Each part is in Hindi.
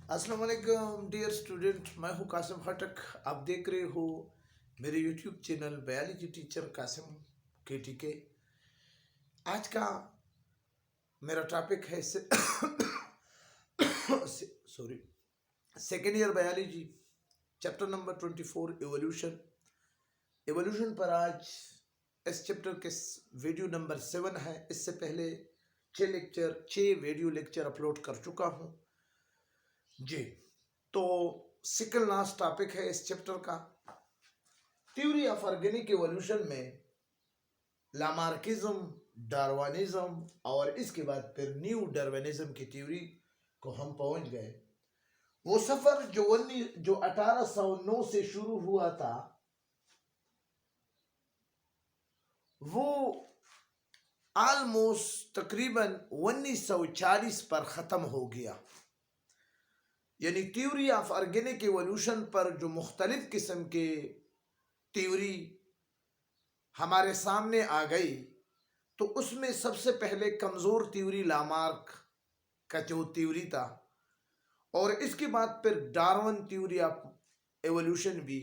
अस्सलाम वालेकुम डियर स्टूडेंट, मैं हूं कासिम खटक। आप देख रहे हो मेरे YouTube channel biology teacher Qasim के। आज का मेरा टॉपिक है sorry second year biology, chapter number 24 evolution. Evolution पर आज इस चैप्टर के वीडियो नंबर 7 है। इससे पहले 6 वीडियो लेक्चर अपलोड कर चुका हूं जी। तो सेकंड लास्ट टॉपिक है इस चैप्टर का, थ्योरी ऑफ ऑर्गेनिक एवोल्यूशन में लामार्किज्म, डार्विनिज्म और इसके बाद फिर न्यू डार्विनिज्म की थ्योरी को हम पहुंच गए। वो सफर जो 1809 से शुरू हुआ था, वो ऑलमोस्ट तकरीबन 1940 पर खत्म हो गया। यानी थ्योरी ऑफ ऑर्गेनिक एवोल्यूशन पर जो मुख्तलिफ किस्म के थ्योरी हमारे सामने आ गई, तो उसमें सबसे पहले कमजोर थ्योरी लामार्क का जो थ्योरी था, और इसके बाद फिर डार्विन थ्योरी ऑफ एवोल्यूशन भी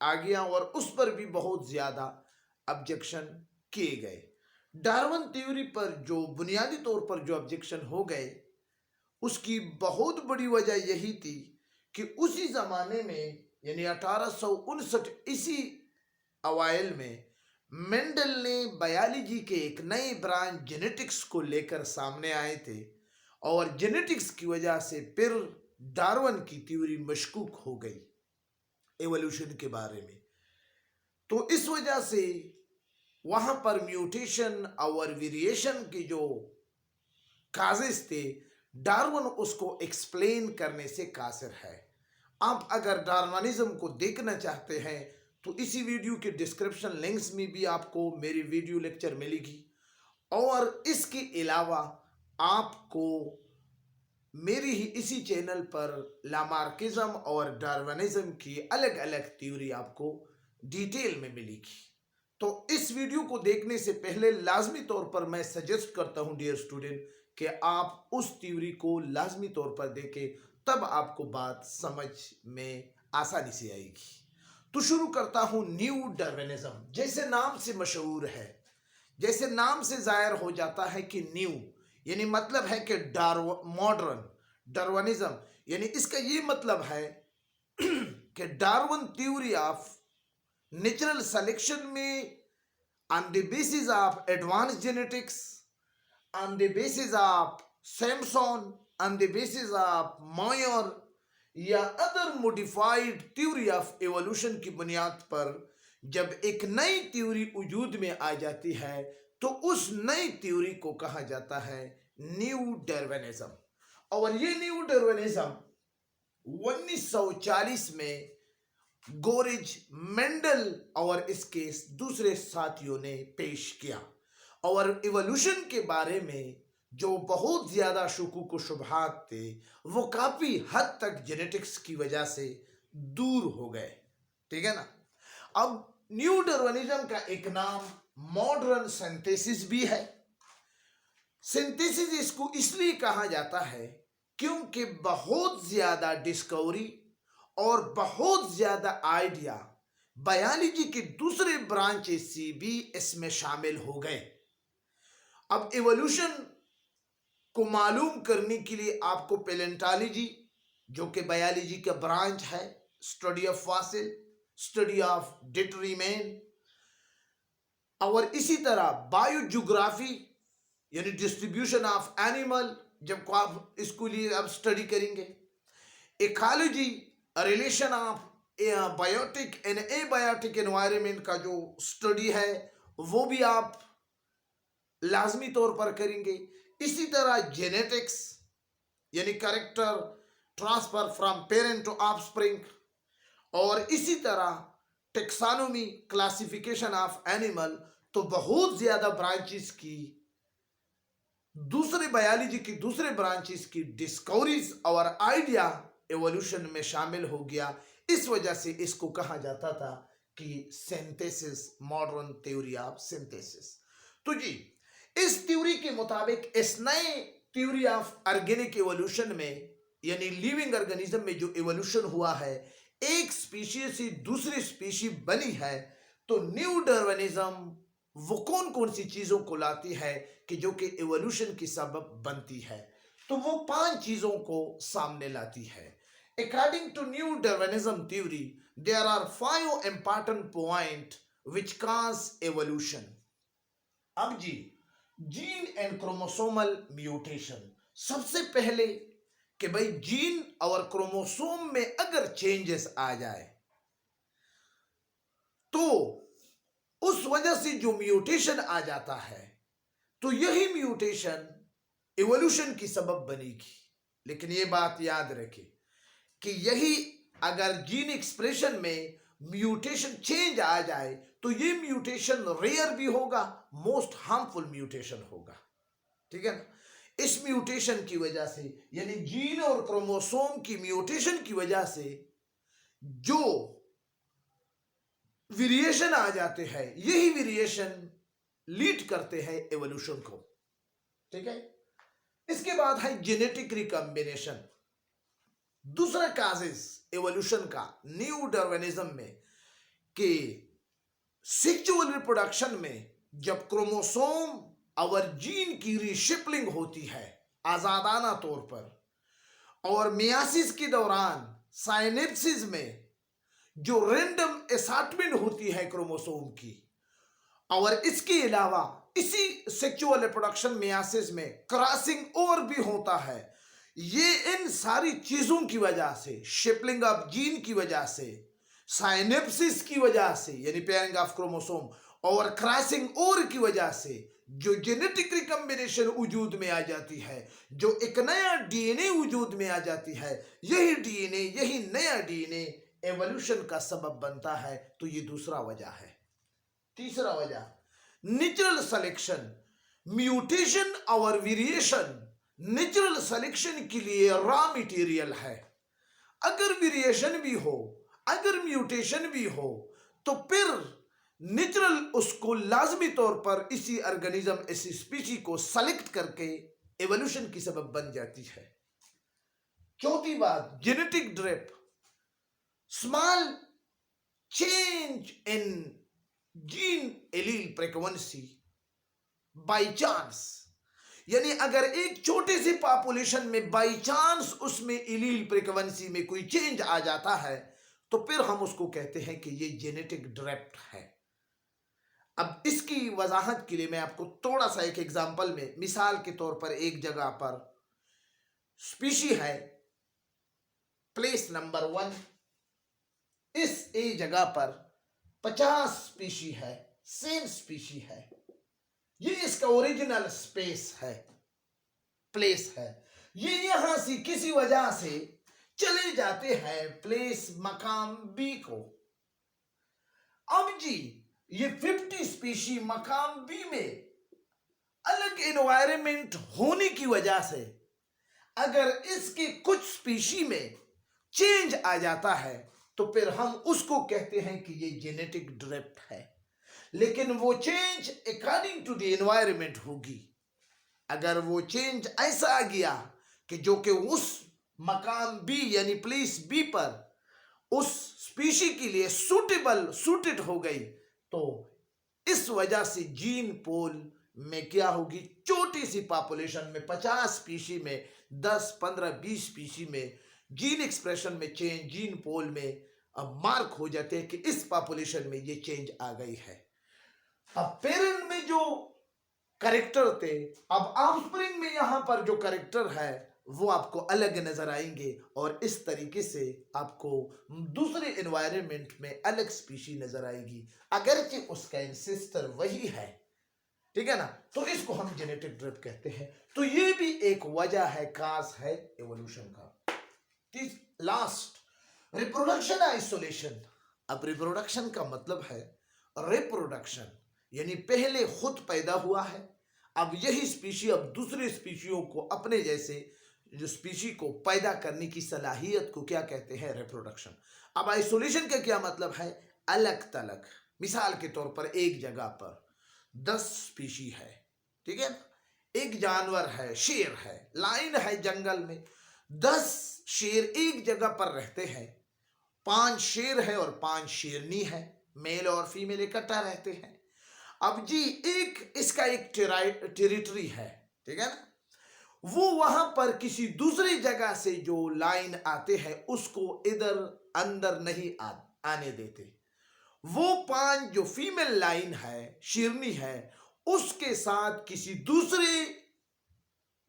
आ गया और उस पर भी बहुत ज्यादा ऑब्जेक्शन किए गए। डार्विन थ्योरी पर जो बुनियादी तौर पर जो ऑब्जेक्शन हो गए, उसकी बहुत बड़ी वजह यही थी कि उसी जमाने में यानी 1859 इसी अवाइल में मेंडल ने बायोलॉजी के एक नए ब्रांच जेनेटिक्स को लेकर सामने आए थे, और जेनेटिक्स की वजह से फिर डार्विन की थ्योरी मशकूक हो गई एवोल्यूशन के बारे में। तो इस वजह से वहां पर म्यूटेशन और वेरिएशन के जो काजेस थे, डार्विन उसको एक्सप्लेन करने से कासिर है। आप अगर डार्विनिज्म को देखना चाहते हैं तो इसी वीडियो के डिस्क्रिप्शन लिंक्स में भी आपको मेरी वीडियो लेक्चर मिलेगी, और इसके अलावा आपको मेरी ही इसी चैनल पर लामार्किज्म और डार्विनिज्म की अलग अलग थ्योरी आपको डिटेल में मिलेगी। तो इस वीडियो को देखने से पहले लाजमी तौर पर मैं सजेस्ट करता हूं डियर स्टूडेंट कि आप उस थ्योरी को लाजमी तौर पर देखें, तब आपको बात समझ में आसानी से आएगी। तो शुरू करता हूं न्यू डार्विनिज्म। जैसे नाम से मशहूर है, जैसे नाम से जाहिर हो जाता है कि न्यू यानी मतलब है कि मॉडर्न। डार्विनिज्म यानी इसका ये मतलब है कि Darwin theory of natural selection में on the basis of advanced genetics, on the basis of Samson, on the basis of Mayer या other modified theory of evolution की बुनियाद पर जब एक नई थ्योरी वजूद में आ जाती है, तो उस नई थ्योरी को कहा जाता है न्यू डार्विनिज्म। और ये न्यू डार्विनिज्म 1940 में गोरिज, मेंडल और इसके दूसरे साथियों ने पेश किया, और इवोल्यूशन के बारे में जो बहुत ज्यादा शुकूक व शुबहात थे, वो काफी हद तक जेनेटिक्स की वजह से दूर हो गए। ठीक है ना। अब न्यू डार्विनिज्म का एक नाम मॉडर्न सिंथेसिस भी है। सिंथेसिस इसको इसलिए कहा जाता है क्योंकि बहुत ज्यादा डिस्कवरी और बहुत ज्यादा आइडिया बायोलॉजी के दूसरे ब्रांचेस से भी इसमें शामिल हो गए। अब एवोल्यूशन को मालूम करने के लिए आपको पैलेंटोलॉजी, जो कि बायोलॉजी का ब्रांच है, study of fossil, study of dead remain, और इसी तरह बायोजियोग्राफी यानी डिस्ट्रीब्यूशन ऑफ एनिमल, जब को आप इसको लिए अब स्टडी करेंगे, ecology, relation of biotic and abiotic environment का जो स्टडी है वो भी आप लाजमी तौर पर करेंगे। इसी तरह जेनेटिक्स यानी character transfer from parent to offspring, और इसी तरह टेक्सोनोमी, क्लासिफिकेशन ऑफ एनिमल। तो बहुत ज्यादा ब्रांचेस की दूसरे बायोलॉजी की दूसरे ब्रांचेस की डिस्कवरीज और आइडिया एवोल्यूशन में शामिल हो गया। इस वजह से इसको कहा जाता था कि synthesis, modern theory of synthesis. तो जी, इस थ्योरी के मुताबिक इस नए थ्योरी ऑफ ऑर्गेनिक एवोल्यूशन में यानी लिविंग ऑर्गेनिज्म में जो इवोल्यूशन हुआ है, एक स्पीशीज से दूसरी स्पीशीज बनी है, तो न्यू डार्विनिज्म वो कौन कौन सी चीजों को लाती है कि जो कि इवोल्यूशन की सबब बनती है? तो वो 5 चीजों को सामने लाती है। According to new Darwinism theory, there are 5 important point which cause evolution. अब जी, जीन एंड क्रोमोसोमल म्यूटेशन। सबसे पहले कि भाई जीन और क्रोमोसोम में अगर चेंजेस आ जाए तो उस वजह से जो म्यूटेशन आ जाता है, तो यही म्यूटेशन इवोल्यूशन की सबब बनेगी। लेकिन ये बात याद रखें कि यही अगर जीन एक्सप्रेशन में म्यूटेशन चेंज आ जाए तो ये म्यूटेशन रेयर भी होगा, मोस्ट हार्मफुल म्यूटेशन होगा। ठीक है ना? इस म्यूटेशन की वजह से, यानी जीन और क्रोमोसोम की म्यूटेशन की वजह से जो वेरिएशन आ जाते हैं, यही वेरिएशन लीड करते हैं एवोल्यूशन को। ठीक है? इसके बाद है जेनेटिक रिकॉम्बिनेशन। दूसरा काजेस एवोल्यूशन का न्यू डार्विनिज्म में कि सेक्सुअल रिप्रोडक्शन में जब क्रोमोसोम और जीन की रीशिपलिंग होती है आजादाना तौर पर, और मियासिस के दौरान साइनेप्सिस में जो रैंडम असार्टमेंट होती है क्रोमोसोम की, और इसके अलावा इसी सेक्सुअल रिप्रोडक्शन मियासिस में क्रॉसिंग और भी होता है। ये इन सारी चीजों की वजह से, शिपलिंग ऑफ जीन की वजह से, साइनेप्सिस की वजह से यानी पेयरिंग ऑफ क्रोमोसोम, और क्रॉसिंग और की वजह से जो जेनेटिक रिकॉम्बिनेशन वजूद में आ जाती है, जो एक नया डीएनए वजूद में आ जाती है, यही डीएनए, यही नया डीएनए एवोल्यूशन का सबब बनता है। तो ये दूसरा वजह है। तीसरा वजह नेचुरल सिलेक्शन। म्यूटेशन और वेरिएशन नेचुरल सिलेक्शन के लिए रॉ मटेरियल है। अगर वेरिएशन भी हो, अगर म्यूटेशन भी हो, तो फिर नेचुरल उसको लाजमी तौर पर इसी ऑर्गेनिज्म, इसी स्पीशी को सेलेक्ट करके एवोल्यूशन की सबब बन जाती है। चौथी बात genetic drift. Small change in gene allele frequency by chance, यानी अगर एक छोटे से पॉपुलेशन में बाय चांस उसमें एलील फ्रीक्वेंसी में कोई चेंज आ जाता है, तो फिर हम उसको कहते हैं कि ये जेनेटिक ड्रिफ्ट है। अब इसकी वजाहत के लिए मैं आपको थोड़ा सा एक एग्जांपल में, मिसाल के तौर पर एक जगह पर स्पीशी है प्लेस नंबर 1, इस ए जगह पर 50 स्पीशी है, सेम स्पीशी है, ये इसका ओरिजिनल स्पेस है, प्लेस है। ये यहां से किसी वजह से चले जाते हैं प्लेस मकाम बी को। अब जी ये 50 स्पीशी मकाम बी में अलग एनवायरनमेंट होने की वजह से अगर इसके कुछ स्पीशी में चेंज आ जाता है, तो फिर हम उसको कहते हैं कि ये जेनेटिक ड्रिफ्ट है। लेकिन वो change according to the environment होगी। अगर वो चेंज ऐसा आ गया कि जो कि उस मकाम बी यानी प्लेस बी पर उस स्पीशी के लिए सूटेड हो गई, तो इस वजह से जीन पोल में क्या होगी, छोटी सी पॉपुलेशन में 50 स्पीशी में 10, 15, 20 स्पीशी में जीन एक्सप्रेशन में चेंज, जीन पोल में अब मार्क हो जाते हैं कि इस पॉपुलेशन में ये चेंज आ गई है। अब पेरेंट में जो कैरेक्टर थे, अब ऑफस्प्रिंग में यहां पर जो कैरेक्टर है वो आपको अलग नजर आएंगे, और इस तरीके से आपको दूसरे एनवायरनमेंट में अलग स्पीशी नजर आएगी, अगरचे उसका एंसेस्टर वही है। ठीक है ना? तो इसको हम जेनेटिक ड्रिफ्ट कहते हैं। तो ये भी एक वजह है, काज है एवोल्यूशन का। Last reproduction isolation. अब रिप्रोडक्शन का मतलब है रिप्रोडक्शन, यानी पहले खुद पैदा हुआ है, अब यही स्पीशी अब दूसरे स्पीशियों को, अपने जैसे जो स्पीशी को पैदा करने की सलाहियत को क्या कहते हैं, रिप्रोडक्शन। अब आइसोलेशन का क्या मतलब है, अलग तलग। मिसाल के तौर पर एक जगह पर 10 स्पीशी है, ठीक है, एक जानवर है, शेर है, लाइन है जंगल में, 10 शेर एक जगह पर रहते हैं, 5 शेर है और 5 शेरनी है, मेल और फीमेल इकट्ठा रहते हैं। अब जी एक इसका एक टेरिटरी है, ठीक है ना, वो वहां पर किसी दूसरी जगह से जो लाइन आते हैं उसको इधर अंदर नहीं आने देते। वो 5 जो फीमेल लाइन है, शेरनी है, उसके साथ किसी दूसरे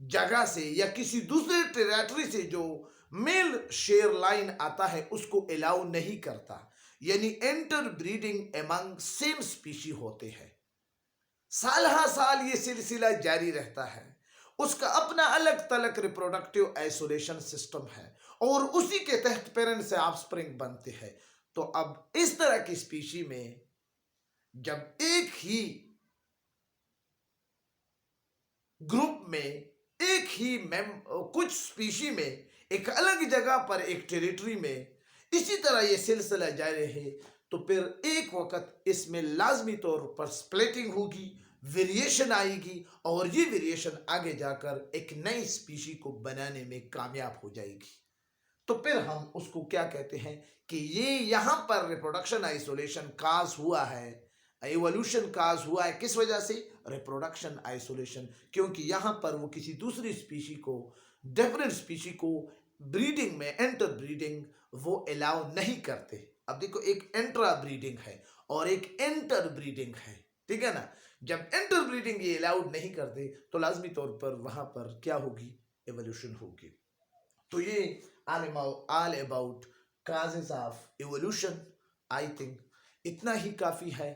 जगह से या किसी दूसरे टेरिटरी से जो मेल शेर लाइन आता है उसको अलाउ नहीं करता, यानी enter breeding among same species होते हैं। साल हा साल ये सिलसिला जारी रहता है। उसका अपना अलग तलक रिप्रोडक्टिव आइसोलेशन सिस्टम है और उसी के तहत पेरेंट से ऑफस्प्रिंग बनते हैं। तो अब इस तरह की स्पीशी में जब एक ही ग्रुप में एक ही कुछ स्पीशी में एक अलग जगह पर एक टेरिटरी में इसी तरह ये सिलसिला जारी रहे तो फिर एक वक्त इसमें लाजमी तौर पर स्प्लिटिंग होगी, वेरिएशन आएगी और ये वेरिएशन आगे जाकर एक नई स्पीशी को बनाने में कामयाब हो जाएगी। तो फिर हम उसको क्या कहते हैं कि ये यहाँ पर रिप्रोडक्शन आइसोलेशन काज हुआ है, एवोल्यूशन काज हुआ है। किस वजह से? रिप्रोडक्शन आइसोलेशन, क्योंकि यहाँ पर वो किसी दूसरी स्पीशी को, डिफरेंट स्पीशी को ब्रीडिंग में एंटर ब्रीडिंग वो अलाउ नहीं करते। अब देखो एक इंट्रा ब्रीडिंग है और एक एंटर ब्रीडिंग है, ठीक है ना। जब एंटर ब्रीडिंग ये अलाउड नहीं करते तो लाजमी तौर पर वहां पर क्या होगी? एवोल्यूशन होगी। तो ये all about causes of evolution, I think इतना ही काफ़ी है।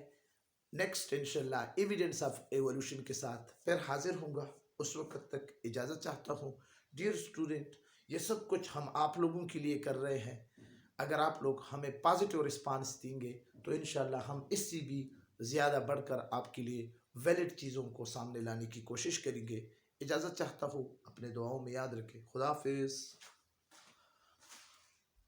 नेक्स्ट इंशाल्लाह एविडेंस ऑफ एवोल्यूशन के साथ फिर हाजिर होऊंगा। उस वक्त तक इजाज़त चाहता हूँ। डियर स्टूडेंट, ये सब कुछ हम आप लोगों के लिए कर रहे हैं। अगर आप लोग हमें पॉजिटिव रिस्पांस देंगे तो इंशाल्लाह हम इससे भी ज़्यादा बढ़कर आपके लिए वैलिड चीज़ों को सामने लाने की कोशिश करेंगे। इजाज़त चाहता हूँ, अपने दुआओं में याद रखें। खुदा हाफिज़।